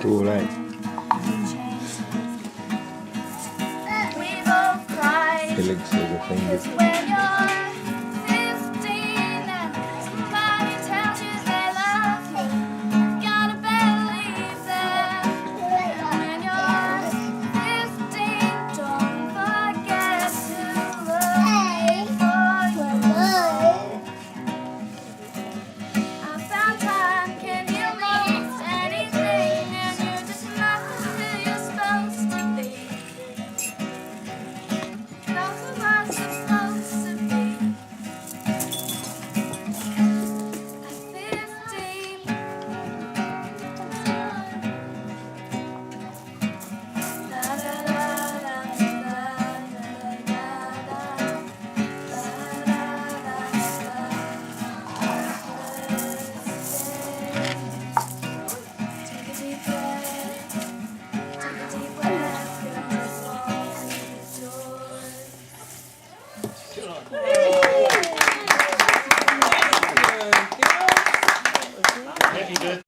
Cool, right? We both cried. He looks like a thing. Cause when you're 15 and somebody tells you they love you, you gotta believe them. And when you're 15, don't forget to look for you. I found time can heal most anything, and you're just not who you're supposed to be. Not who I'm supposed to be. At 15. Da da da da da da Take a deep breath. Take a deep breath. You're just walking the door.